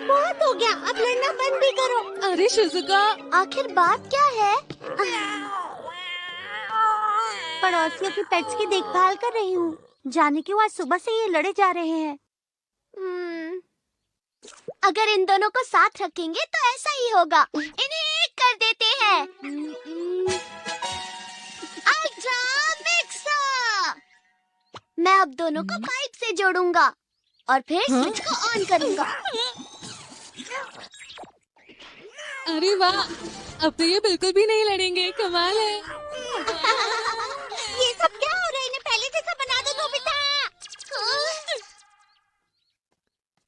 बहुत हो गया, अब लड़ना बंद भी करो। अरे शिज़ुका, आखिर बात क्या है? पड़ोसियों के पेट्स की देखभाल कर रही हूँ। जाने क्यों आज सुबह से ये लड़े जा रहे हैं। अगर इन दोनों को साथ रखेंगे तो ऐसा ही होगा। इन्हें एक कर देते हैं। Ultra mixer. मैं अब दोनों को पाइप से जोड़ूंगा और फिर स्विच को ऑन करूंगा। अरे वाह, अब तो ये बिल्कुल भी नहीं लड़ेंगे। कमाल है। ये सब क्या हो रहा है? इन्हें पहले जैसा बना दो नोबिता।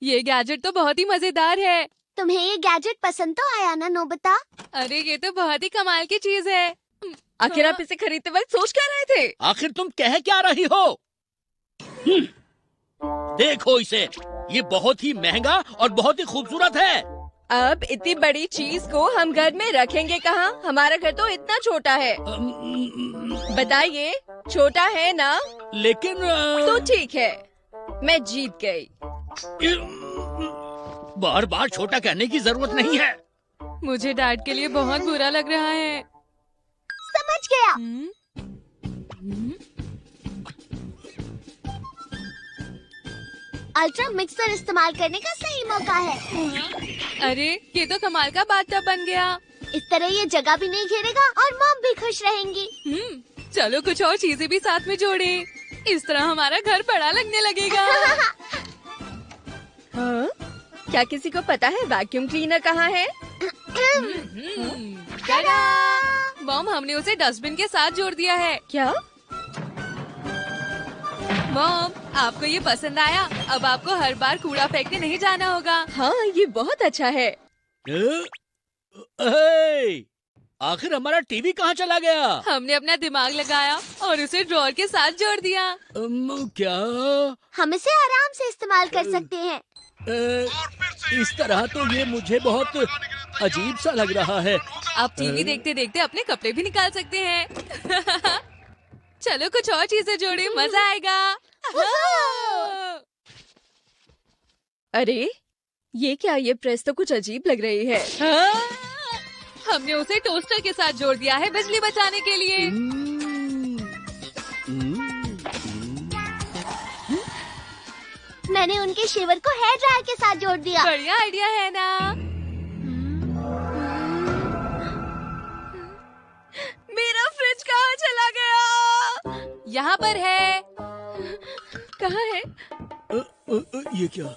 ये गैजेट तो बहुत ही मजेदार है। तुम्हें ये गैजेट पसंद तो आया ना नोबिता? अरे ये तो बहुत ही कमाल की चीज है। आखिर आप इसे खरीदते वक्त सोच क्या रहे थे? आखिर तुम कह क्या रही हो? देखो इसे, ये बहुत ही महंगा और बहुत ही खूबसूरत है। अब इतनी बड़ी चीज को हम घर में रखेंगे कहाँ? हमारा घर तो इतना छोटा है। बताइए, छोटा है ना? लेकिन तो ठीक है, मैं जीत गई। बार बार छोटा कहने की जरूरत नहीं है। मुझे डांट के लिए बहुत बुरा लग रहा है। समझ गया। अल्ट्रा मिक्सर इस्तेमाल करने का सही मौका है। अरे ये तो कमाल का बाथटब बन गया। इस तरह ये जगह भी नहीं घेरेगा और मॉम भी खुश रहेंगी। चलो कुछ और चीजें भी साथ में जोड़े, इस तरह हमारा घर बड़ा लगने लगेगा। हाँ? क्या किसी को पता है वैक्यूम क्लीनर कहाँ है? मॉम, हमने उसे डस्टबिन के साथ जोड़ दिया है। क्या? मॉम, आपको ये पसंद आया? अब आपको हर बार कूड़ा फेंकने नहीं जाना होगा। हाँ, ये बहुत अच्छा है। आखिर हमारा टीवी कहाँ चला गया? हमने अपना दिमाग लगाया और उसे ड्रॉअर के साथ जोड़ दिया। क्या? हम इसे आराम से इस्तेमाल कर सकते हैं। इस तरह तो ये मुझे बहुत अजीब सा लग रहा है। आप टीवी देखते देखते अपने कपड़े भी निकाल सकते हैं। चलो कुछ और चीजें जोड़े, मजा आएगा। अरे ये क्या? ये प्रेस तो कुछ अजीब लग रही है। हमने उसे टोस्टर के साथ जोड़ दिया है बिजली बचाने के लिए। मैंने उनके शेवर को हेयर ड्रायर के साथ जोड़ दिया। बढ़िया आइडिया है ना? मेरा फ्रिज कहाँ चला गया? यहाँ पर है। कहाँ है? ये क्या?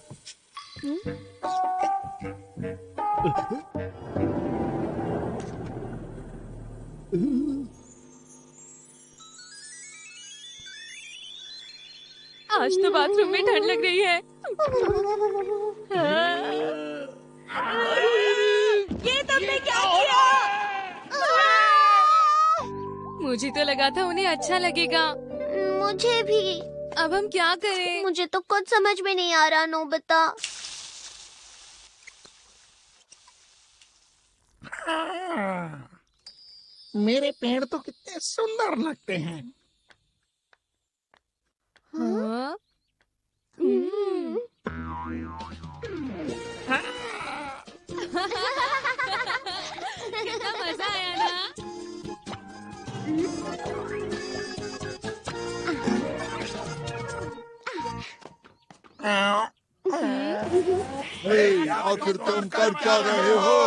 आज तो बाथरूम में ठंड लग रही है। ये तुमने क्या किया? मुझे तो लगा था उन्हें अच्छा लगेगा। मुझे भी। अब हम क्या करें? मुझे तो कुछ समझ में नहीं आ रहा नोबिता। मेरे पेड़ तो कितने सुंदर लगते हैं। हाँ? कितना मजा आया ना? आखिर तुम कर क्या रहे हो?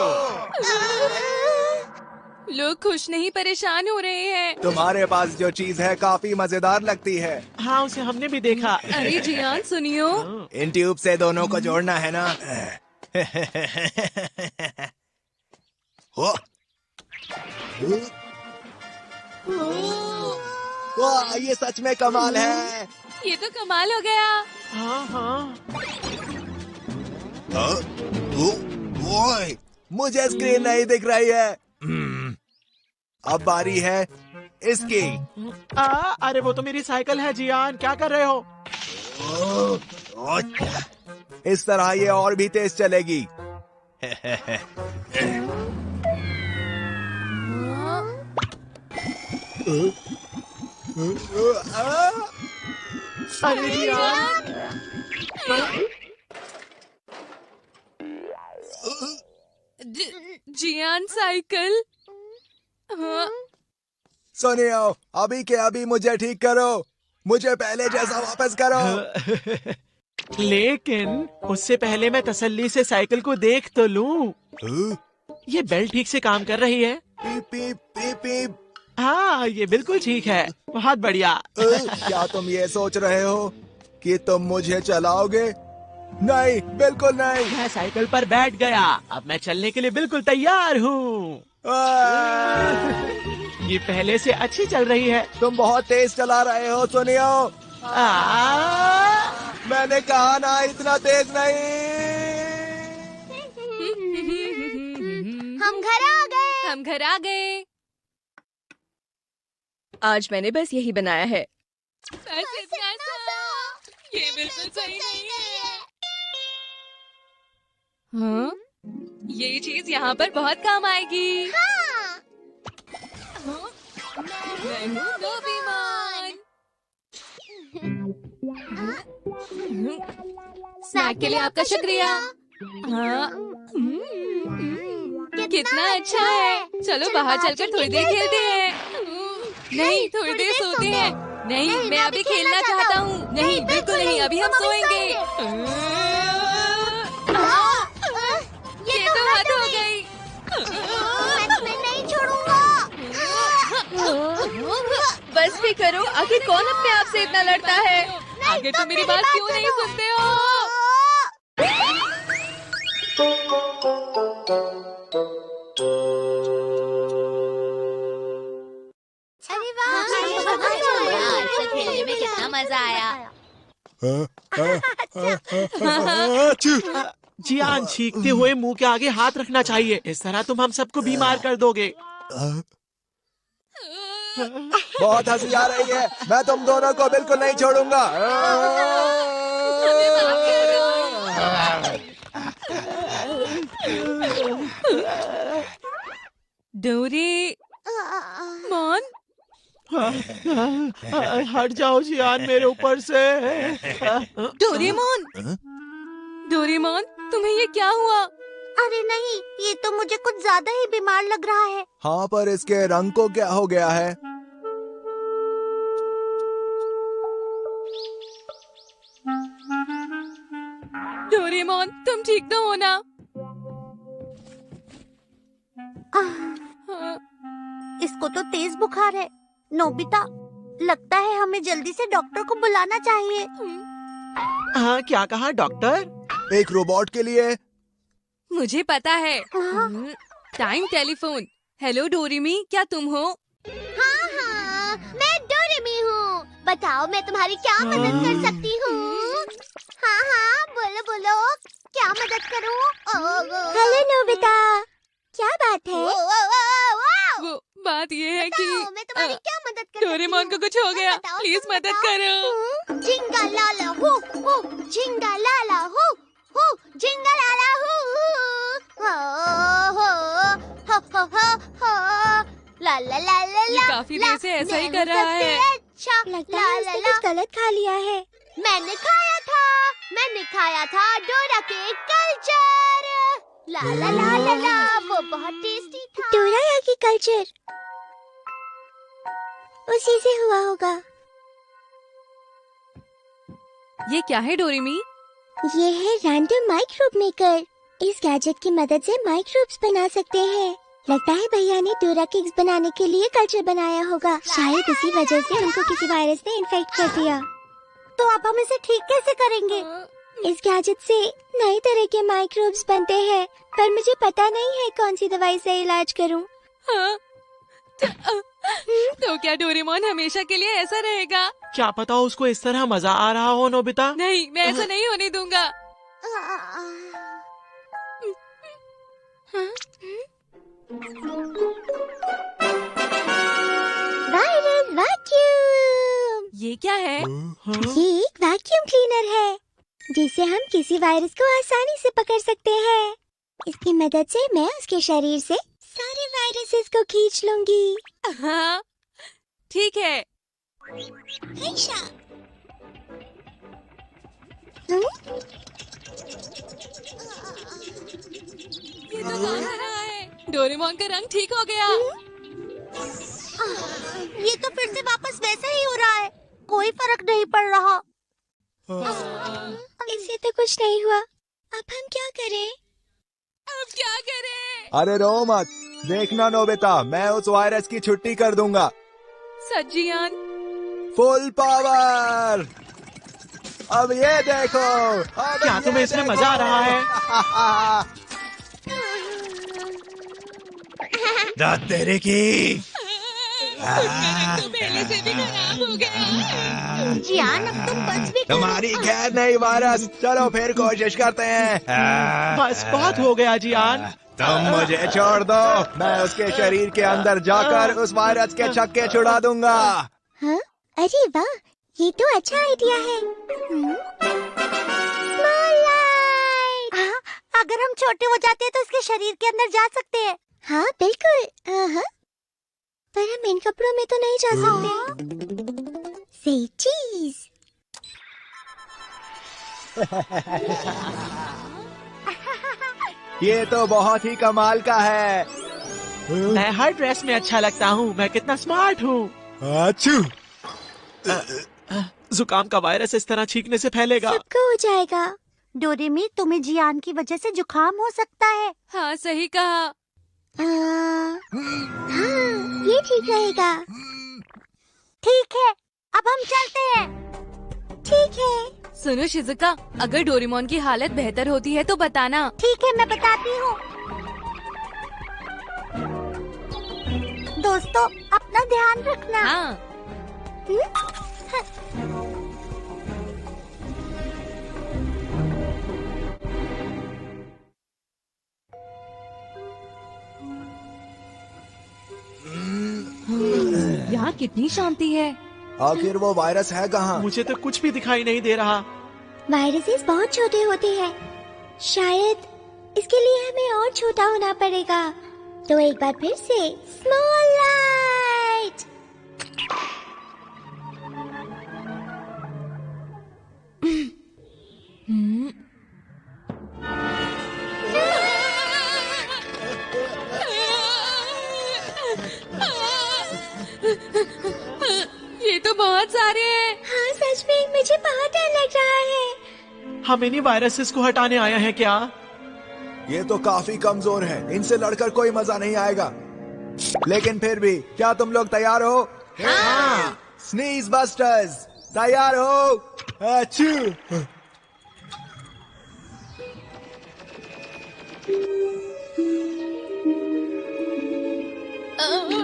लोग खुश नहीं परेशान हो रहे हैं। तुम्हारे पास जो चीज है काफी मजेदार लगती है। हाँ, उसे हमने भी देखा। अरे जियान सुनियो, इन ट्यूब से दोनों को जोड़ना है ना? वाह, ये सच में कमाल है। ये तो कमाल हो गया। हाँ हाँ। ओए, मुझे स्क्रीन नहीं दिख रही है। अब बारी है इसकी। अरे वो तो मेरी साइकिल है जियान, क्या कर रहे हो? इस तरह ये और भी तेज चलेगी। अरे जियान, जियान साइकिल। हाँ, सुनियो, अभी के अभी मुझे ठीक करो, मुझे पहले जैसा वापस करो। लेकिन उससे पहले मैं तसल्ली से साइकिल को देख तो लूं। ये बेल्ट ठीक से काम कर रही है? पीप पीप पीप पीप। हाँ, ये बिल्कुल ठीक है। बहुत बढ़िया। क्या तुम ये सोच रहे हो कि तुम मुझे चलाओगे? नहीं, बिल्कुल नहीं। मैं साइकिल पर बैठ गया, अब मैं चलने के लिए बिल्कुल तैयार हूँ। ये पहले से अच्छी चल रही है। तुम बहुत तेज चला रहे हो, सुनियो। मैंने कहा ना, इतना तेज नहीं। हम घर आ गए। हम घर आ गए। आज मैंने बस यही बनाया है। ये बिल्कुल सही नहीं है। हाँ? ये चीज यहाँ पर बहुत काम आएगी। हाँ। मैं हूँ डोरेमोन। स्नैक के लिए आपका शुक्रिया। हाँ, कितना अच्छा है। चलो बाहर चलकर थोड़ी देर खेलते हैं। नहीं, थोड़ी देर सोते हैं। नहीं, मैं अभी खेलना चाहता हूँ। नहीं, बिल्कुल नहीं, अभी हम सोएंगे। ये तो हद हो गई। मैं तुम्हें नहीं छोड़ूंगा। बस भी करो, आखिर कौन अपने आप से इतना लड़ता है? आगे तुम मेरी बात क्यों नहीं सुनते हो? अरे वाह, खेलने में कितना मजा आया। जियान, छींकते हुए मुंह के आगे हाथ रखना चाहिए। इस तरह तुम हम सबको बीमार कर दोगे। बहुत हंसी आ रही है। मैं तुम दोनों को बिल्कुल नहीं छोड़ूंगा। डोरेमोन, हट जाओ जियान मेरे ऊपर से। डोरेमोन, डोरेमोन, तुम्हें ये क्या हुआ? अरे नहीं, ये तो मुझे कुछ ज्यादा ही बीमार लग रहा है। हाँ, पर इसके रंग को क्या हो गया है? डोरेमोन, तुम ठीक तो हो ना? इसको तो तेज बुखार है। नोबिता, लगता है हमें जल्दी से डॉक्टर को बुलाना चाहिए। हाँ, क्या कहा डॉक्टर? एक रोबोट के लिए? मुझे पता है। Time telephone. हेलो डोरेमी, क्या तुम हो? हाँ हाँ, मैं डोरेमी हूँ। बताओ, मैं तुम्हारी क्या मदद कर सकती हूँ? हाँ हाँ, बोलो बोलो, क्या मदद करूँ? हेलो नोबिता, क्या बात है? वो बात ये है कि मैं तुम्हारी क्या मदद कर सकती हूँ? डोरेमोन को कुछ हो गया। प्लीज मदद करो। झिंगा लाला हूँ, झिंगा लाला हूँ, झिंगा लाला हूँ, ला ला ला ला। ये काफी देर से ऐसा ही कर रहा है। अच्छा, लगता है इसने कुछ गलत खा लिया है। मैंने खाया था डोरा के कल्चर। ला ला ला ला ला, वो बहुत टेस्टी था। डोरा की कल्चर उसी से हुआ होगा। ये क्या है डोरेमी? ये है रैंडम माइक्रोब मेकर। इस गैजेट की मदद से माइक्रोब्स बना सकते हैं। लगता है भैया ने डोरा केक्स बनाने के लिए कल्चर बनाया होगा। शायद इसी वजह से उनको किसी वायरस ने इन्फेक्ट कर दिया। तो अब हम इसे ठीक कैसे करेंगे? इस गैजेट से नई तरह के माइक्रोब्स बनते हैं, पर मुझे पता नहीं है कौन सी दवाई से इलाज करूं। हाँ? तो क्या डोरेमोन हमेशा के लिए ऐसा रहेगा? क्या पता उसको इस तरह मजा आ रहा हो नोबिता। नहीं, मैं ऐसा नहीं होने दूंगा। Virus vacuum. ये क्या है? ये एक वैक्यूम क्लीनर है, जिससे हम किसी वायरस को आसानी से पकड़ सकते हैं। इसकी मदद से मैं उसके शरीर से सारे वायरसेस को खींच लूंगी। हाँ, ठीक है। हैशा। ये तो काम कर रहा है। डोरेमोन का रंग ठीक हो गया। ये तो फिर से वापस वैसा ही हो रहा है, कोई फर्क नहीं पड़ रहा। इससे तो कुछ नहीं हुआ। अब हम क्या करें? अब क्या करें? अरे रो मत, देखना नोबिता, मैं उस वायरस की छुट्टी कर दूंगा। सच जियान? Full power. अब ये देखो। क्या तुम्हें इसमें मजा आ रहा है? दांत तेरे की। तो पहले से भी खराब हो गया। जियान, अब तुम बच भी करो। तुम्हारी खैर नहीं वायरस, चलो फिर कोशिश करते हैं। बस बहुत हो गया जियान। तुम मुझे छोड़ दो, मैं उसके शरीर के अंदर जाकर उस वायरस के छक्के छुड़ा दूंगा। हाँ? अरे वाह, ये तो अच्छा आइडिया है। Small light! हाँ, अगर हम छोटे हो जाते हैं तो उसके शरीर के अंदर जा सकते हैं। हाँ बिल्कुल। हाँ, पर हम इन कपड़ों में तो नहीं जा सकते। सही चीज। ये तो बहुत ही कमाल का है। मैं हर ड्रेस में अच्छा लगता हूँ। मैं कितना स्मार्ट हूँ। अच्छू। जुकाम का वायरस इस तरह छींकने से फैलेगा। सबको हो जाएगा। डोरेमी, तुम्हें जियान की वजह से जुकाम हो सकता है। हाँ, सही कहा। हाँ, ये ठीक रहेगा। ठीक है, अब हम चलते हैं। ठीक है। सुनो शिजुका, अगर डोरेमोन की हालत बेहतर होती है तो बताना। ठीक है, मैं बताती हूँ। दोस्तों, अपना ध्यान रखना। हाँ। यहाँ कितनी शांति है। आखिर वो वायरस है कहाँ? मुझे तो कुछ भी दिखाई नहीं दे रहा। वायरसेस बहुत छोटे होते हैं, शायद इसके लिए हमें और छोटा होना पड़ेगा। तो एक बार फिर से स्मॉल लाइट। ये तो बहुत सारे हैं। हाँ सच में, मुझे बहुत डर लग रहा है। हम इन्हीं वायरसेस को हटाने आए हैं क्या? ये तो काफी कमजोर है, इनसे लड़कर कोई मजा नहीं आएगा। लेकिन फिर भी, क्या तुम लोग तैयार हो? हाँ। स्नीज बस्टर्स, तैयार हो? अच्छू।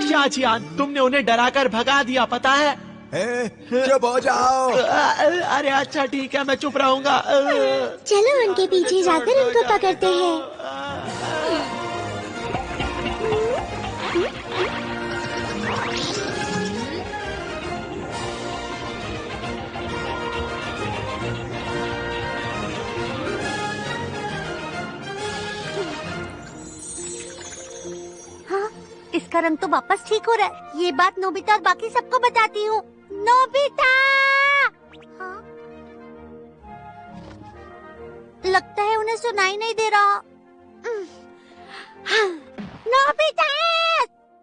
क्या जियान, तुमने उन्हें डराकर भगा दिया, पता है? चुप हो जाओ। अरे अच्छा ठीक है, मैं चुप रहूंगा। चलो उनके पीछे जाकर उनको पकड़ते हैं। हाँ, इसका रंग तो वापस ठीक हो रहा है। ये बात नोबिता और बाकी सबको बताती हूँ। नोबिता! हाँ? लगता है उन्हें सुनाई नहीं दे रहा। हाँ। नोबिता!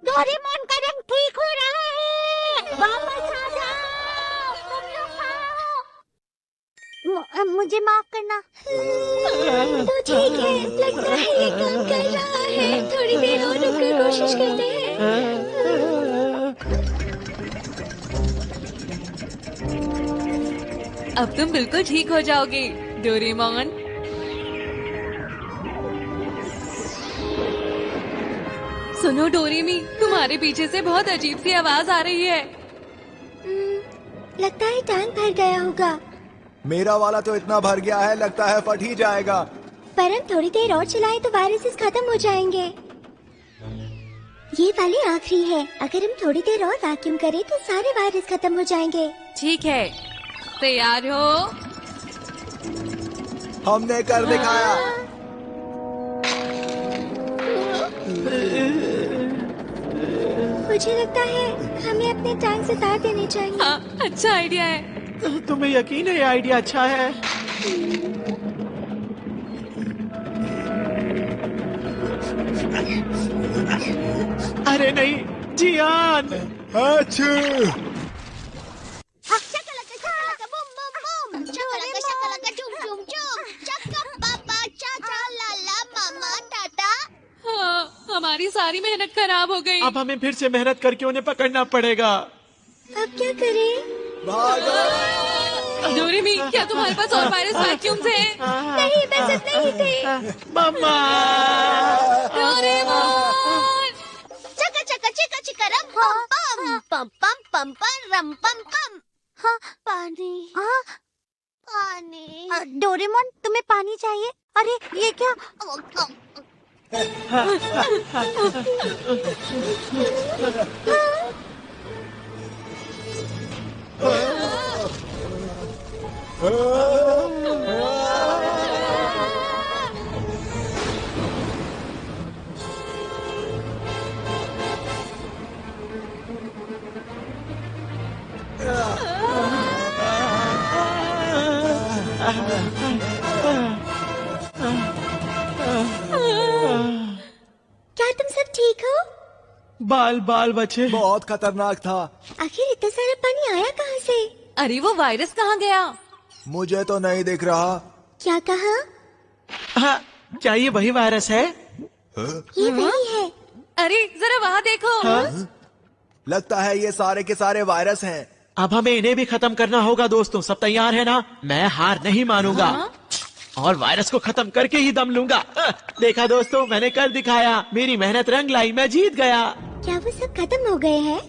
डोरेमोन का रंग ठीक हो रहा है। वापस आ जाओ। तुम लोग आओ। मुझे माफ करना। तो ठीक है, लगता है ये काम कर रहा है। थोड़ी देर और रुककर कोशिश करते हैं। अब तुम बिल्कुल ठीक हो जाओगे डोरेमोन। सुनो डोरेमी, तुम्हारे पीछे से बहुत अजीब सी आवाज आ रही है। लगता है टैंक भर गया होगा। मेरा वाला तो इतना भर गया है, लगता है फट ही जाएगा। पर हम थोड़ी देर और चलाएं तो वायरसेस खत्म हो जाएंगे। ये वाली आखिरी है, अगर हम थोड़ी देर और वैक्यूम करें तो सारे वायरस खत्म हो जाएंगे। ठीक है, तैयार हो? हमने कर दिखाया। मुझे लगता है हमें अपने टैंक से तार देने चाहिए। हाँ, अच्छा आइडिया है। तुम्हें यकीन है ये आइडिया अच्छा है? अरे नहीं, जियान। अच्छे। हाँ, हमारी सारी मेहनत खराब हो गई। अब हमें फिर से मेहनत करके उन्हें पकड़ना पड़ेगा। अब क्या करें? डोरेमी, क्या तुम्हारे पास और वायरस वैक्यूम्स हैं? नहीं, बस इतना ही थे। मम्मा। डोरेमोन! चका चका चिका चिका रम पम पम पम पम पम पम रम पम पम। हाँ, पानी। पानी। डोरेमोन, तुम्हें पानी चाहिए? अरे ये क्या? क्या तुम सब ठीक हो? बाल बाल बचे। बहुत खतरनाक था। आखिर इतना सारा पानी आया कहाँ से? अरे वो वायरस कहाँ गया? मुझे तो नहीं दिख रहा। क्या कहा? हाँ, क्या ये वही वायरस है? ये वही है। अरे जरा वहाँ देखो। हाँ? लगता है ये सारे के सारे वायरस हैं। अब हमें इन्हें भी खत्म करना होगा दोस्तों। सब तैयार है ना? मैं हार नहीं मानूंगा। और वायरस को खत्म करके ही दम लूंगा। देखा दोस्तों, मैंने कर दिखाया। मेरी मेहनत रंग लाई, मैं जीत गया। क्या वो सब खत्म हो गए हैं?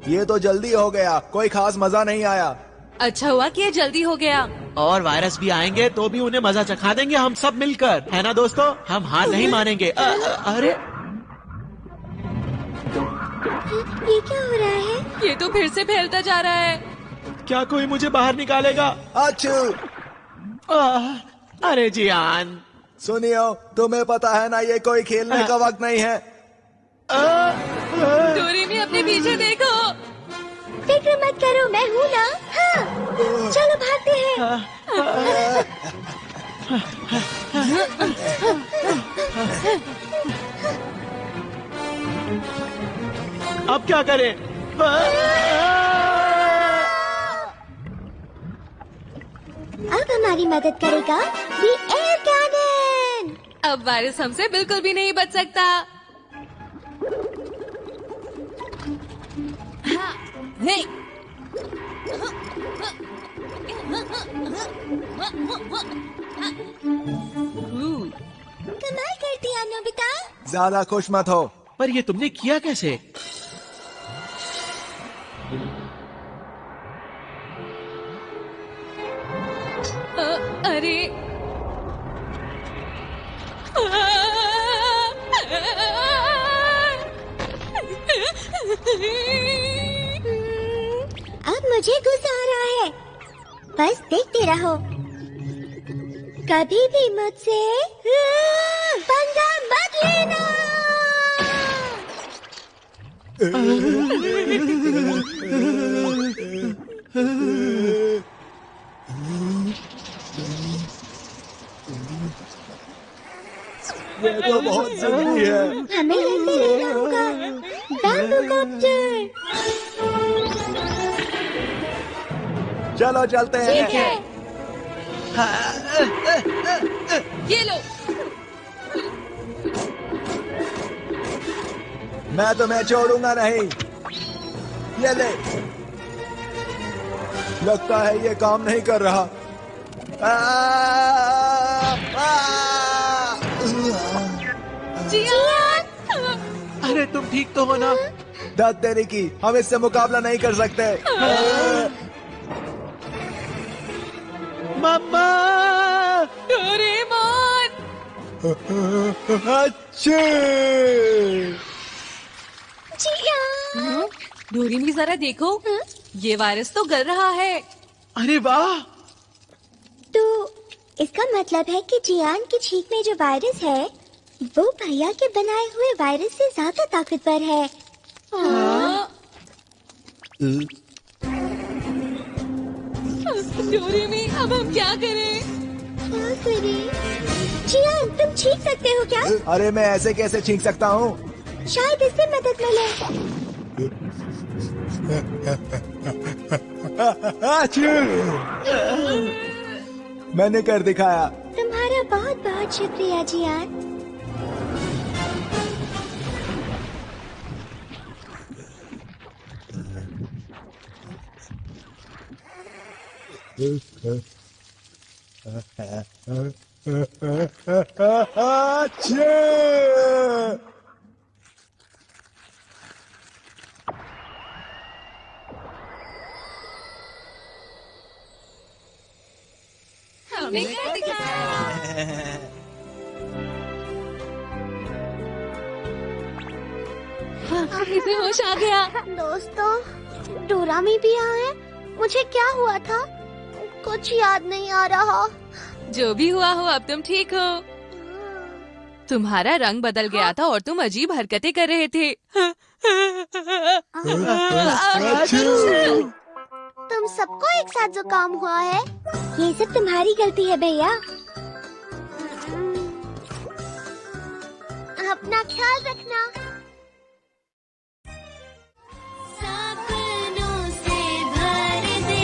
ये तो जल्दी हो गया, कोई खास मजा नहीं आया। अच्छा हुआ कि ये जल्दी हो गया। और वायरस भी आएंगे तो भी उन्हें मजा चखा देंगे हम सब मिलकर, है ना दोस्तों? हम हार नहीं मानेंगे। अरे ये क्या हो रहा है? ये तो फिर से फैलता जा रहा है। क्या कोई मुझे बाहर निकालेगा? अच्छू, अरे जियान। सुनियो, तुम्हें पता है ना ये कोई खेलने का वक्त नहीं है। डोरेमी, अपने पीछे देखो। फिक्र मत करो, मैं हूँ ना। हाँ, चलो भागते हैं। अब क्या करें? अब हमारी मदद करेगा दी एयर कैनन। अब वायरस हमसे बिल्कुल भी नहीं बच सकता। नहीं। कमाल कर दिया नोबिता। ज्यादा खुश मत हो। पर ये तुमने किया कैसे? अरे अब मुझे गुस्सा आ रहा है। बस देखते रहो। कभी भी मुझसे पंगा मत लेना। ये तो बहुत जरूरी है। हमें लड़ते रहना होगा। Bamboo copter. चलो चलते हैं। ठीक है। ये लो। मैं तुम्हें छोड़ूंगा नहीं। ये ले। लगता है ये काम नहीं कर रहा। जियान! अरे तुम ठीक तो हो ना? दत तेरी की, हम इससे मुकाबला नहीं कर सकते। मम्मा! डोरेमोन! अच्छे। डोरेमी, जरा देखो। ये वायरस तो गल रहा है। अरे वाह! तो इसका मतलब है कि जियान की छींक में जो वायरस है वो भैया के बनाए हुए वायरस से ज्यादा ताकतवर है। डोरेमी, अब हम क्या करें? क्या करें? जियान, तुम छींक सकते हो क्या? अरे मैं ऐसे कैसे छींक सकता हूँ? शायद इससे मदद मिले। मैंने कर दिखाया। तुम्हारा बहुत बहुत शुक्रिया जियान। हमने क्या दिखाया? इसे होश आ गया। दोस्तों, डोरामी भी यहाँ है। मुझे क्या हुआ था कुछ याद नहीं आ रहा। जो भी हुआ हो, अब तुम ठीक हो। तुम्हारा रंग बदल गया था और तुम अजीब हरकतें कर रहे थे। तुम सबको एक साथ जुकाम हुआ है। ये सब तुम्हारी गलती है भैया। अपना ख्याल रखना। सपनों से भर दे।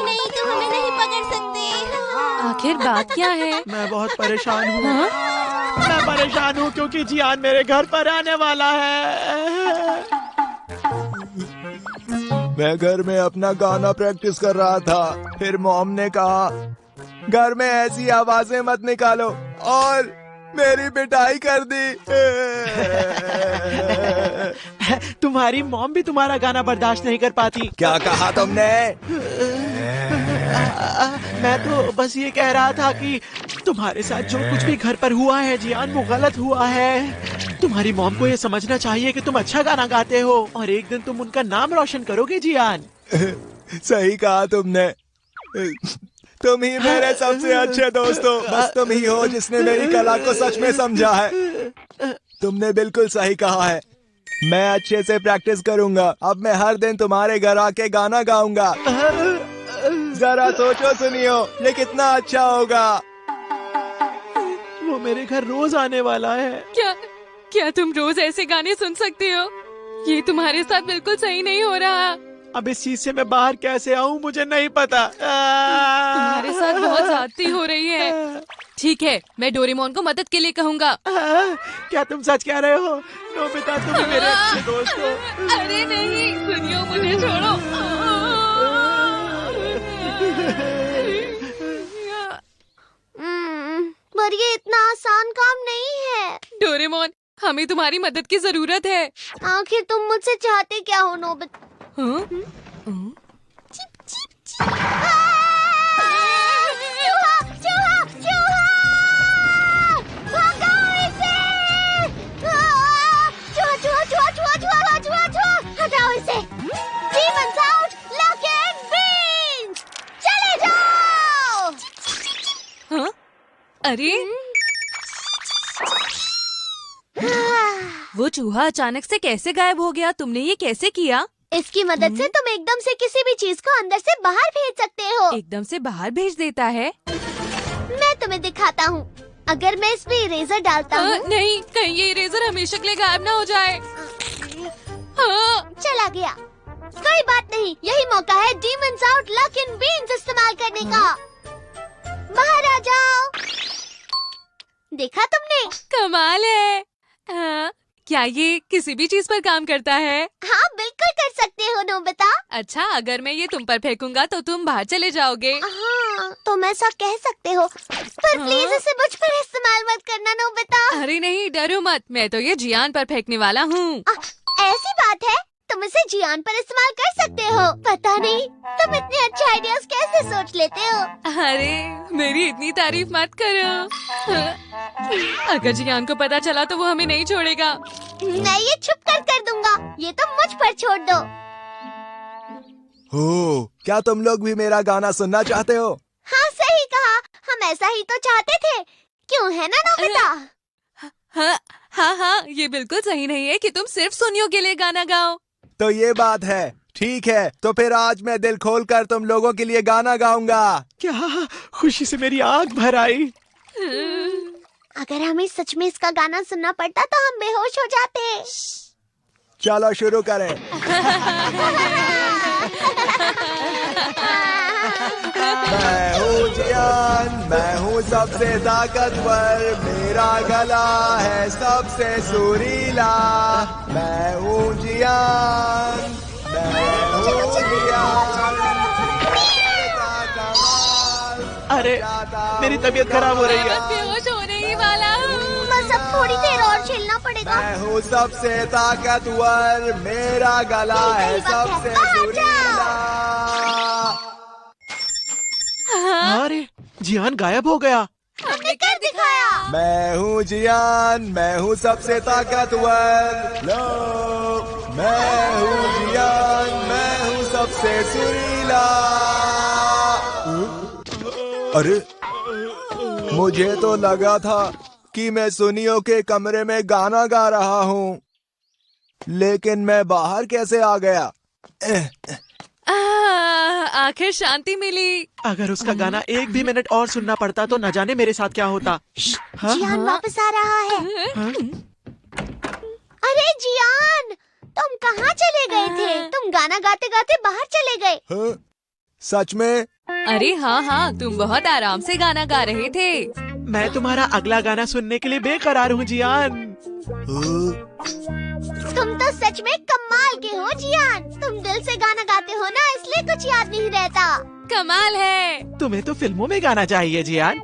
नहीं, तुम हमें नहीं पकड़ सकते। आखिर बात क्या है? मैं बहुत परेशान हूँ। मैं परेशान हूँ क्योंकि जियान मेरे घर पर आने वाला है। मैं घर में अपना गाना प्रैक्टिस कर रहा था। फिर मॉम ने कहा घर में ऐसी आवाजें मत निकालो और मेरी पिटाई कर दी। तुम्हारी मॉम भी तुम्हारा गाना बर्दाश्त नहीं कर पाती। क्या कहा तुमने? मैं तो बस ये कह रहा था कि तुम्हारे साथ जो कुछ भी घर पर हुआ है जियान, वो गलत हुआ है। तुम्हारी मॉम को ये समझना चाहिए कि तुम अच्छा गाना गाते हो और एक दिन तुम उनका नाम रोशन करोगे जियान। सही कहा तुमने। तुम ही मेरे सबसे अच्छे दोस्तों। बस तुम ही हो जिसने मेरी कला को सच में समझा है। तुमने बिल्कुल सही कहा है। मैं अच्छे से प्रैक्टिस करूंगा। अब मैं हर दिन तुम्हारे घर आके गाना गाऊंगा। जरा सोचो सुनियो, ये कितना अच्छा होगा। वो मेरे घर रोज आने वाला है। क्या तुम रोज ऐसे गाने सुन सकते हो? ये तुम्हारे साथ बिल्कुल सही नहीं हो रहा। अब इस चीज से मैं बाहर कैसे आऊं मुझे नहीं पता। तुम्हारे साथ बहुत ज्यादती हो रही है। ठीक है, मैं डोरेमोन को मदद के लिए कहूँगा। क्या तुम सच कह रहे हो? नोबिता, तुम मेरे अच्छे दोस्त हो। अरे नहीं, सुनियो, मुझे छोड़ो। पर ये इतना आसान काम नहीं है। डोरेमोन, हमें तुम्हारी मदद की जरूरत है। आखिर तुम मुझसे चाहते क्या हो नोबिता? हाँ? चूहा! चूहा! चूहा! भगाओ इसे! चूहा! चूहा! चूहा! चूहा! चूहा! चूहा! चूहा! हटाओ इसे! Demons out! Lock and beans! चले जाओ! हाँ? अरे वो चूहा अचानक से कैसे गायब हो गया? तुमने ये कैसे किया? इसकी मदद से तुम एकदम से किसी भी चीज को अंदर से बाहर भेज सकते हो। एकदम से बाहर भेज देता है? मैं तुम्हें दिखाता हूँ। अगर मैं इसमें इरेजर डालता हूँ। नहीं, कहीं ये इरेजर हमेशा के लिए गायब ना हो जाए। हाँ। चला गया। कोई बात नहीं, यही मौका है डीमंस आउट लक इन बीन्स इस्तेमाल करने का। बाहर आ जाओ। देखा तुमने? कमाल है। हाँ, क्या ये किसी भी चीज पर काम करता है? हाँ, बिल्कुल कर सकते हो नोबिता। अच्छा, अगर मैं ये तुम पर फेंकूंगा तो तुम बाहर चले जाओगे। हाँ, तुम ऐसा कह सकते हो, पर प्लीज इसे मुझ पर इस्तेमाल मत करना नोबिता। अरे नहीं, डरो मत, मैं तो ये जियान पर फेंकने वाला हूँ। ऐसी बात है, तुम इसे जियान पर इस्तेमाल कर सकते हो। पता नहीं तुम इतने अच्छे आइडियाज कैसे सोच लेते हो। अरे मेरी इतनी तारीफ मत करो। अगर जियान को पता चला तो वो हमें नहीं छोड़ेगा। मैं ये छुप कर दूंगा, ये तो मुझ पर छोड़ दो। हो, क्या तुम लोग भी मेरा गाना सुनना चाहते हो? हाँ सही कहा, हम ऐसा ही तो चाहते थे, क्यों है ना नोबिता? हाँ हाँ हाँ, ये बिल्कुल सही नहीं है कि तुम सिर्फ सोनियो के लिए गाना गाओ। तो ये बात है, ठीक है, तो फिर आज मैं दिल खोल कर तुम लोगों के लिए गाना गाऊंगा। क्या खुशी से मेरी आंख भर आई। अगर हमें सच में इसका गाना सुनना पड़ता तो हम बेहोश हो जाते। चलो शुरू करें। मैं हूँ जियान, मैं हूँ सबसे ताकतवर, मेरा गला है सबसे सुरीला। मैं हूँ जियान, मैं हूँ जियान। अरे मेरी तबीयत खराब हो रही है। मैं बेहोश होने ही वाला हूँ। बस अब थोड़ी देर और झेलना पड़ेगा। मैं हूँ सबसे ताकतवर, मेरा गला है सबसे सुरीला। अरे जियान गायब हो गया। हमने कर दिखाया। मैं हूँ जियान, मैं हूँ सबसे ताकतवर। लो, मैं हूँ जियान, मैं हूँ सबसे सुरीला। अरे मुझे तो लगा था कि मैं सुनियो के कमरे में गाना गा रहा हूँ, लेकिन मैं बाहर कैसे आ गया? आखिर शांति मिली। अगर उसका गाना एक भी मिनट और सुनना पड़ता तो न जाने मेरे साथ क्या होता। हाँ? जियान वापस आ रहा है। अरे जियान, तुम कहाँ चले गए थे? तुम गाना गाते गाते बाहर चले गए। हाँ? सच में? अरे हाँ हाँ, तुम बहुत आराम से गाना गा रहे थे। मैं तुम्हारा अगला गाना सुनने के लिए बेकरार हूँ जियान। तुम तो सच में कमाल के हो जियान। तुम दिल से गाना गाते हो ना, इसलिए कुछ याद नहीं रहता। कमाल है। तुम्हें तो फिल्मों में गाना चाहिए जियान।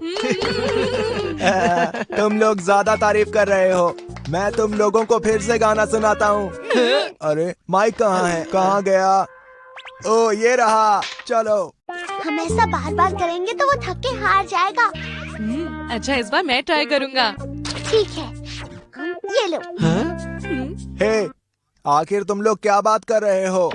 तुम लोग ज्यादा तारीफ कर रहे हो। मैं तुम लोगों को फिर से गाना सुनाता हूँ। अरे माइक कहाँ है? कहाँ गया? ओ ये रहा। चलो। हम ऐसा बार बार करेंगे तो वो थक के हार जाएगा। अच्छा, इस बार मैं ट्राई करूँगा। ठीक है, ये लो। हे, आखिर तुम लोग क्या बात कर रहे हो?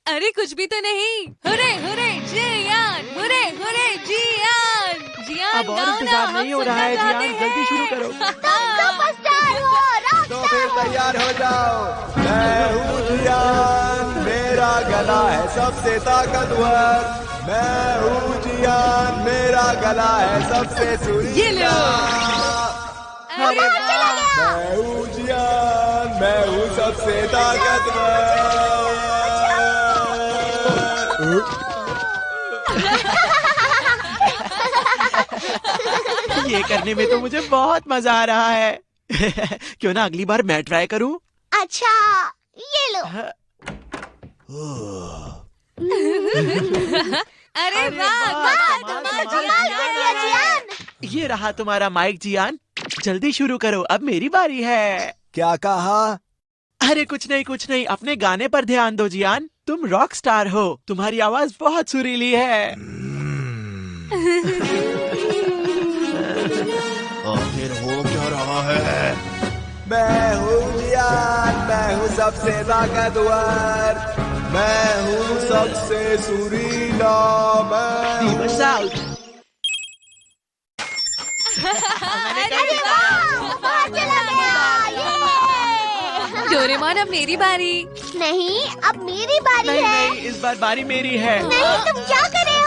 अरे कुछ भी तो नहीं। हुरे हुरे जियान, हुरे हुरे जियान। जियान अब और गाओ ना, इंतजार नहीं हो हम रहा है सुनना जियान, चाहते जल्दी शुरू करो। तुम सुपरस्टार हो, तो रॉकस्टार फिर हो। तैयार हो जाओ। मैं हूँ जियान, मेरा गला है सबसे ताकतवर। मैं हूँ जियान, मेरा गला है सबसे ये सुरीला। लो। अरे वाह। मैं हूँ जियान, मैं हूँ सबसे ताकतवर। ये करने में तो मुझे बहुत मजा आ रहा है। क्यों ना अगली बार मैं ट्राई करूं? अच्छा, ये लो। अरे वाह, कमाल कर दिया जियान। ये रहा तुम्हारा माइक जियान। जल्दी शुरू करो, अब मेरी बारी है। क्या कहा? अरे कुछ नहीं, अपने गाने पर ध्यान दो जियान। तुम रॉक स्टार हो, तुम्हारी आवाज बहुत सुरीली है। आखिर हो क्या रहा है? मैं हूँ जियान, मैं हूँ सबसे ताकतवर। मैं हूँ सबसे सुरीला। मैं अरे वाह, बाहर चला गया। ये। डोरेमोन, अब मेरी बारी। नहीं, अब मेरी बारी नहीं है। नहीं, इस बार बारी मेरी है। नहीं, तुम क्या कर रहे हो?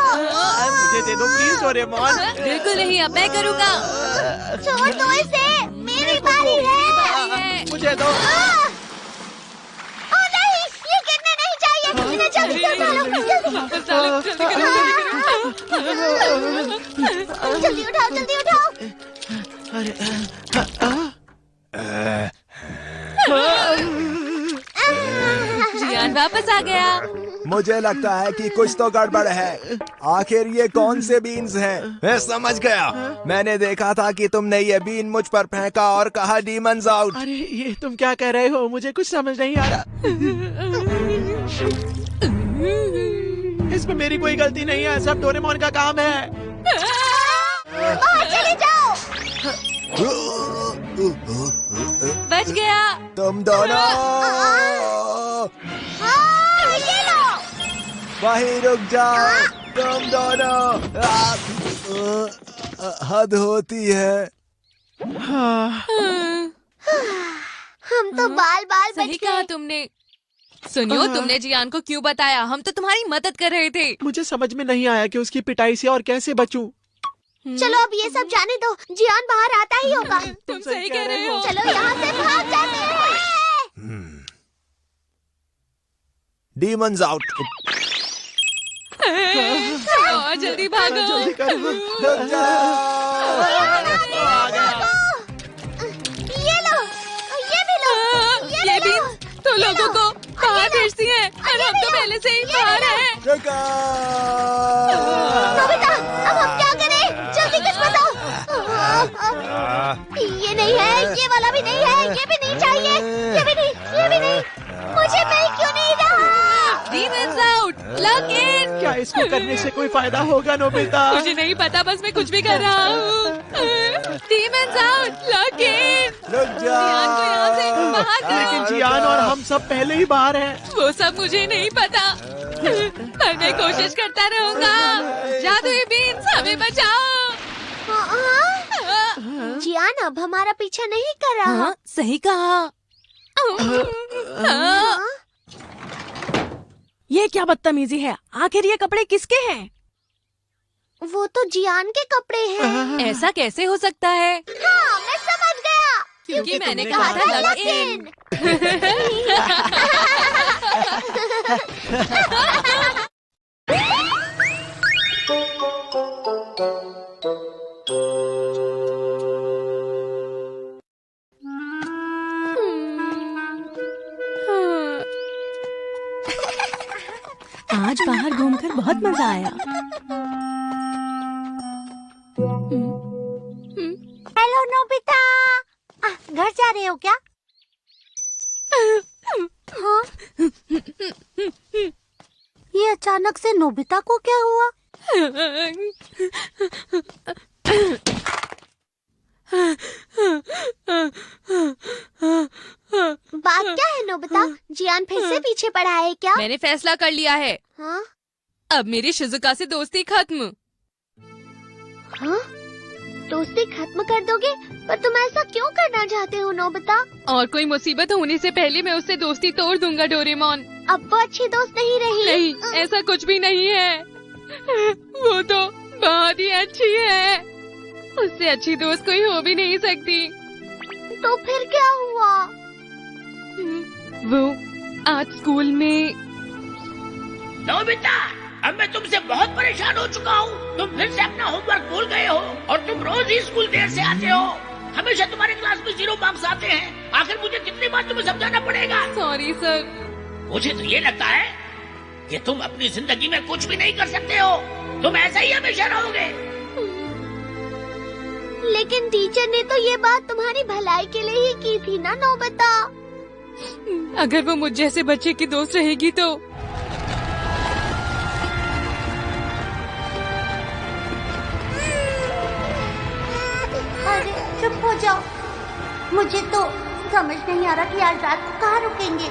मुझे दे दो प्लीज डोरेमोन। बिल्कुल नहीं, अब मैं करूँगा। छोड़ दो इसे, मेरी बारी है। मुझे दो। ओ नहीं, ये गिरने नहीं चाहिए। इन्हें जल्दी से उठा लो, जल्दी उठाओ, जल्दी उठाओ। अरे जियान वापस आ गया। मुझे लगता है कि कुछ तो गड़बड़ है। आखिर ये कौन से बीन्स हैं? मैं समझ गया। मैंने देखा था कि तुमने ये बीन मुझ पर फेंका और कहा डीमंस आउट। अरे ये तुम क्या कह रहे हो? मुझे कुछ समझ नहीं आ रहा। इसमें मेरी कोई गलती नहीं है, सब डोरेमोन का काम है। बाहर चले जाओ। बच गया। तुम दोनों ये लो। वहीं रुक जाओ, तुम दोनों। हद होती है। हम तो बाल बाल बच सही कहा गए। तुमने। सुनियो, तुमने जियान को क्यों बताया? हम तो तुम्हारी मदद कर रहे थे। मुझे समझ में नहीं आया कि उसकी पिटाई से और कैसे बचूं। चलो अब ये सब जाने दो, जियान बाहर आता ही होगा। तुम सही कह रहे हो। चलो यहाँ से भाग जाते हैं। Demons out. और जल्दी भागो। रुक जाओ। ये लो, ये भी लो, ये भी तो लोगों को बाहर भेजती है और हम तो पहले से ही बाहर हैं। रुको। नोबिता, अब हम क्या करें? जल्दी कुछ बताओ। ये नहीं है, ये वाला भी नहीं है, ये भी नहीं चाहिए, ये भी नहीं, ये भी नहीं। मुझे मिल क्यों नहीं रहा? Demons out, lock in। क्या इसको करने से कोई फायदा होगा नोबिता? मुझे नहीं पता, बस मैं कुछ भी कर रहा हूँ। Demons out, lock in। रुक जियान को यहाँ से जाओ। बाहर करो। लेकिन जियान और हम सब पहले ही बाहर हैं। वो सब मुझे नहीं पता, पर मैं कोशिश करता रहूँगा। जादुई बीन्स, हमें बचाओ। जियान अब हमारा पीछा नहीं कर रहा। हाँ, सही कहा। ये क्या बदतमीजी है? आखिर ये कपड़े किसके हैं? वो तो जियान के कपड़े हैं। ऐसा कैसे हो सकता है? हाँ, मैं समझ गया। क्योंकि मैंने कहा था लॉक इन। आज बाहर घूमकर बहुत मजा आया। हेलो नोबिता, घर जा रहे हो क्या? हाँ? ये अचानक से नोबिता को क्या हुआ? बात क्या है नोबिता? जियान फिर से पीछे पड़ा है क्या? मैंने फैसला कर लिया है। हाँ? अब मेरी शिजुका से दोस्ती खत्म। हाँ? दोस्ती खत्म कर दोगे? पर तुम ऐसा क्यों करना चाहते हो नोबिता? और कोई मुसीबत होने से पहले मैं उससे दोस्ती तोड़ दूंगा डोरेमोन। अब वो अच्छी दोस्त नहीं रही। नहीं, ऐसा कुछ भी नहीं है। वो तो बहुत ही अच्छी है। उससे अच्छी दोस्त कोई हो भी नहीं सकती। तो फिर क्या हुआ? वो आज स्कूल में। नोबिता, अब मैं तुमसे बहुत परेशान हो चुका हूँ। तुम फिर से अपना होमवर्क भूल गए हो और तुम रोज ही स्कूल देर से आते हो। हमेशा तुम्हारे क्लास में 0 मार्क्स आते हैं। आखिर मुझे कितनी बार तुम्हें समझाना पड़ेगा? Sorry sir. मुझे तो ये लगता है कि तुम अपनी जिंदगी में कुछ भी नहीं कर सकते हो। तुम ऐसा ही हमेशा रहोगे। लेकिन टीचर ने तो ये बात तुम्हारी भलाई के लिए ही की थी ना नोबिता। अगर वो मुझ जैसे बच्चे की दोस्त रहेगी तो। अरे चुप हो जाओ। मुझे तो समझ नहीं आ रहा कि आज रात को कहाँ रुकेंगे।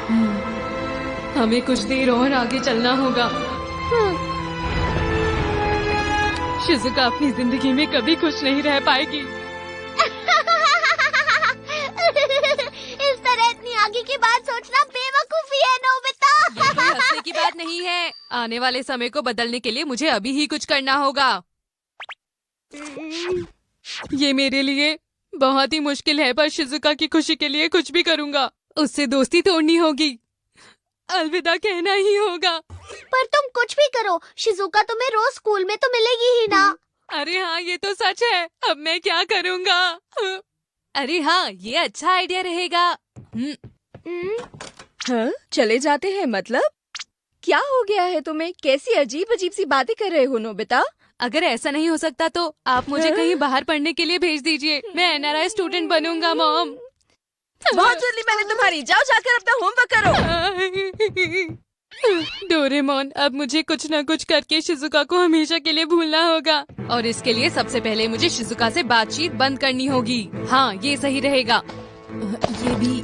हमें कुछ देर और आगे चलना होगा। शिजुका अपनी जिंदगी में कभी खुश नहीं रह पाएगी। इस तरह इतनी आगे की बात सोचना बेवकूफी है नोबिता। ये हंसने की बात नहीं है। आने वाले समय को बदलने के लिए मुझे अभी ही कुछ करना होगा। ये मेरे लिए बहुत ही मुश्किल है, पर शिजुका की खुशी के लिए कुछ भी करूँगा। उससे दोस्ती तोड़नी होगी, अलविदा कहना ही होगा। पर तुम कुछ भी करो, शिजुका तुम्हें रोज स्कूल में तो मिलेगी ही ना। अरे हाँ, ये तो सच है। अब मैं क्या करूँगा? अरे हाँ, ये अच्छा आइडिया रहेगा। हाँ, चले जाते हैं मतलब? क्या हो गया है तुम्हें? कैसी अजीब अजीब सी बातें कर रहे हो नोबिता? अगर ऐसा नहीं हो सकता तो आप मुझे कहीं बाहर पढ़ने के लिए भेज दीजिए। मैं NRI स्टूडेंट बनूंगा मॉम। बहुत जल्दी मैंने तुम्हारी। जाओ जाकर अपना होमवर्क करो। डोरेमोन, अब मुझे कुछ न कुछ करके शिजुका को हमेशा के लिए भूलना होगा। और इसके लिए सबसे पहले मुझे शिजुका से बातचीत बंद करनी होगी। हाँ, ये सही रहेगा। ये भी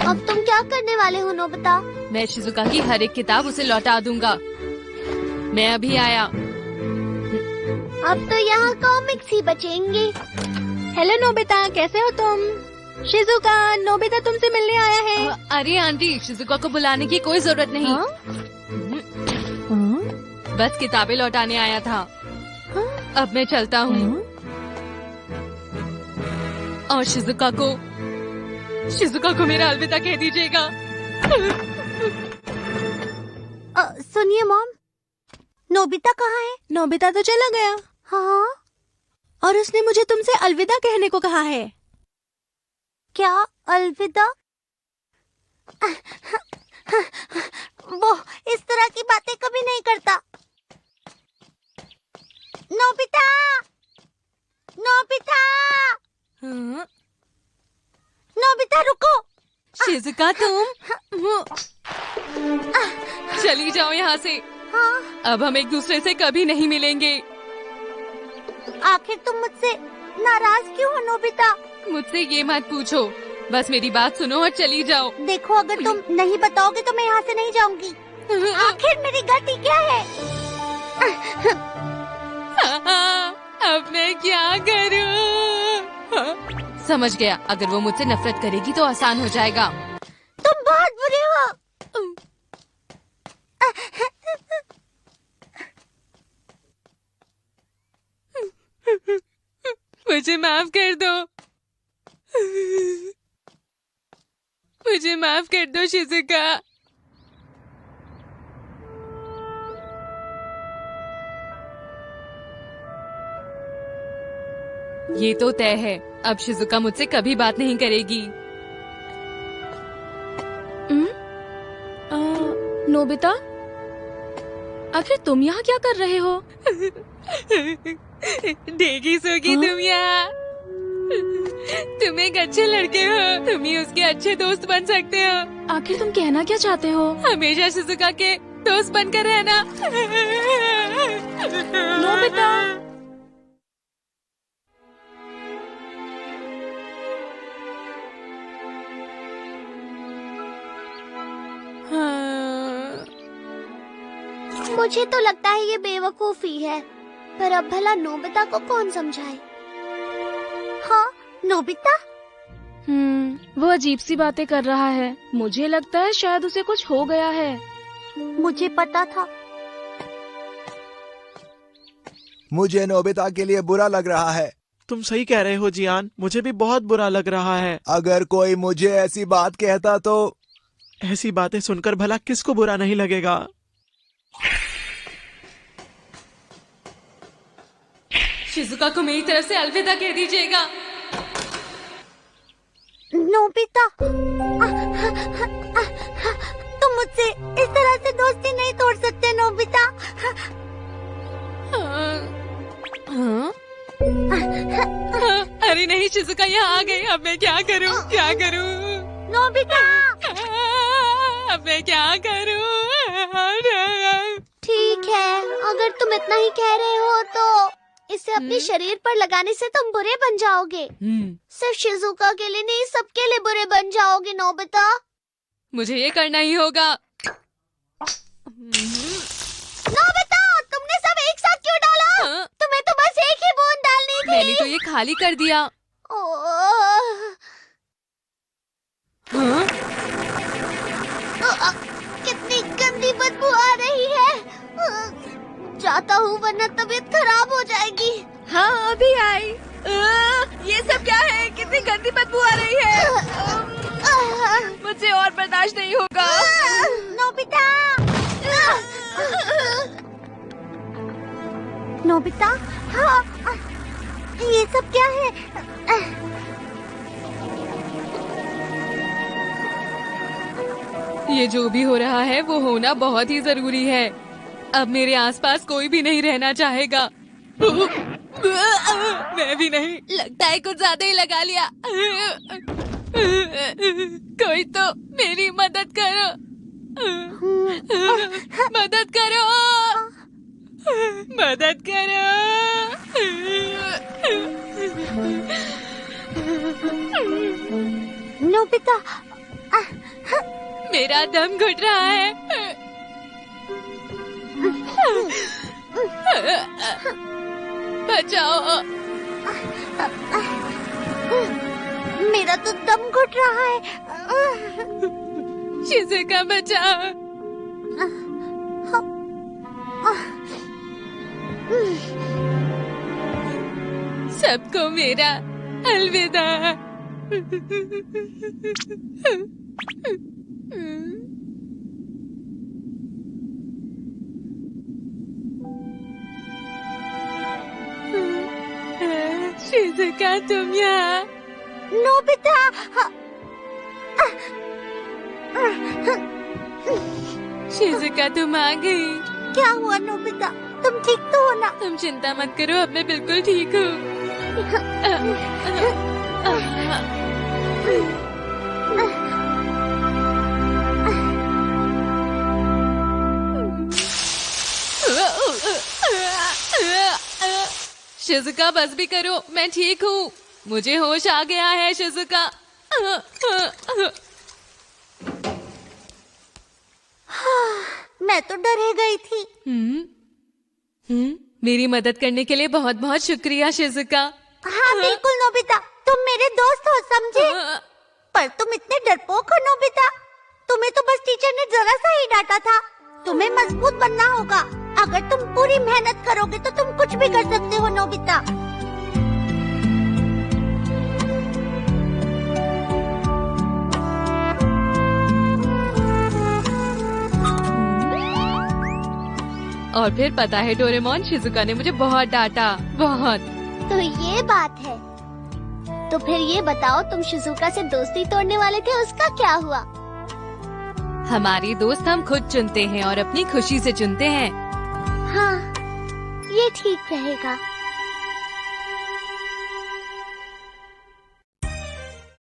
अब तुम क्या करने वाले हो नोबिता? मैं शिजुका की हर एक किताब उसे लौटा दूंगा। मैं अभी आया। अब तो यहाँ कॉमिक्स ही बचेंगे। हेलो नोबिता, कैसे हो तुम? शिजुका, नोबिता तुमसे मिलने आया है। अरे आंटी, शिजुका को बुलाने की कोई जरूरत नहीं। बस किताबें लौटाने आया था। अब मैं चलता हूँ। और शिजुका को मेरा अलविदा कह दीजिएगा। सुनिए मॉम, नोबिता कहाँ है? नोबिता तो चला गया। हाँ, और उसने मुझे तुमसे अलविदा कहने को कहा है। क्या अलविदा? वो इस तरह की बातें कभी नहीं करता। नोबिता, नोबिता, नोबिता रुको। शिजुका तुम चली जाओ यहाँ से। हाँ, अब हम एक दूसरे से कभी नहीं मिलेंगे। आखिर तुम मुझसे नाराज क्यों हो नोबिता? मुझसे ये मत पूछो, बस मेरी बात सुनो और चली जाओ। देखो, अगर तुम नहीं बताओगे तो मैं यहाँ से नहीं जाऊंगी। आखिर मेरी गलती क्या है? अब मैं क्या करूं? समझ गया, अगर वो मुझसे नफरत करेगी तो आसान हो जाएगा। तुम बहुत बुरे हो। मुझे माफ कर दो। मुझे माफ कर दो शिजुका। ये तो तय है, अब शिजुका मुझसे कभी बात नहीं करेगी। नोबिता, आखिर तुम यहाँ क्या कर रहे हो? देगी सोगी तुम यहाँ। तुम एक अच्छे लड़के हो, तुम ही उसके अच्छे दोस्त बन सकते हो। आखिर तुम कहना क्या चाहते हो? हमेशा शिजुका के दोस्त बनकर रहना। नोबिता, मुझे तो लगता है ये बेवकूफी है, पर अब भला नोबिता को कौन समझाए? हाँ, नोबिता? वो अजीब सी बातें कर रहा है। मुझे लगता है शायद उसे कुछ हो गया है। मुझे पता था। मुझे नोबिता के लिए बुरा लग रहा है। तुम सही कह रहे हो जियान, मुझे भी बहुत बुरा लग रहा है। अगर कोई मुझे ऐसी बात कहता तो। ऐसी बातें सुनकर भला किसको बुरा नहीं लगेगा। शिजुका को मेरी तरफ से अलविदा कह दीजिएगा। नोबिता, तुम मुझसे इस तरह से दोस्ती नहीं तोड़ सकते नोबिता। अरे नहीं, शिजुका यहाँ आ गई। अब मैं क्या करूँ? नोबिता, अब मैं क्या करूँ? ठीक है, अगर तुम इतना ही कह रहे हो तो इसे अपने शरीर पर लगाने से तुम बुरे बन जाओगे। सिर्फ शिजुका के लिए नहीं, सबके लिए बुरे बन जाओगे नोबिता। मुझे ये करना ही होगा। नोबिता, तुमने सब एक साथ क्यों डाला? तुम्हें तो बस एक ही बूंद डालनी थी। मैंने तो ये खाली कर दिया। कितनी गंदी बदबू आ रही है। जाता हूँ वरना तबीयत खराब हो जाएगी। हाँ, अभी आई। ये सब क्या है? कितनी गंदी बदबू आ रही है। मुझे और बर्दाश्त नहीं होगा। नोबिता, नोबिता, हाँ, ये सब क्या है? ये जो भी हो रहा है वो होना बहुत ही जरूरी है। अब मेरे आसपास कोई भी नहीं रहना चाहेगा। मैं भी नहीं। लगता है कुछ ज्यादा ही लगा लिया। कोई तो मेरी मदद करो। मदद करो, मदद करो। नोबिता, मेरा दम घुट रहा है। बचाओ। मेरा तो दम घुट रहा है। शिज़ुका बचाओ। सबको मेरा अलविदा। शिज़ुका तुम यहाँ। नोबिता। शिज़ुका तुम आ गई। क्या हुआ नोबिता? तुम ठीक तो हो ना? तुम चिंता मत करो, अब मैं बिल्कुल ठीक हूँ। शिज़ुका बस भी करो, मैं ठीक हूँ। मुझे होश आ गया है शिज़ुका। मैं तो डर ही गई थी। मेरी मदद करने के लिए बहुत बहुत शुक्रिया शिज़ुका। हाँ बिल्कुल नोबिता, तुम मेरे दोस्त हो, समझे? पर तुम इतने डरपोक हो नोबिता। तुम्हें तो बस टीचर ने जरा सा ही डांटा था। तुम्हें मजबूत बनना होगा। अगर तुम पूरी मेहनत करोगे तो तुम कुछ भी कर सकते हो नोबिता। और फिर पता है डोरेमोन, शिज़ुका ने मुझे बहुत डांटा, बहुत। तो ये बात है। तो फिर ये बताओ, तुम शिज़ुका से दोस्ती तोड़ने वाले थे, उसका क्या हुआ? हमारी दोस्त हम खुद चुनते हैं और अपनी खुशी से चुनते हैं। हाँ, ये ठीक रहेगा।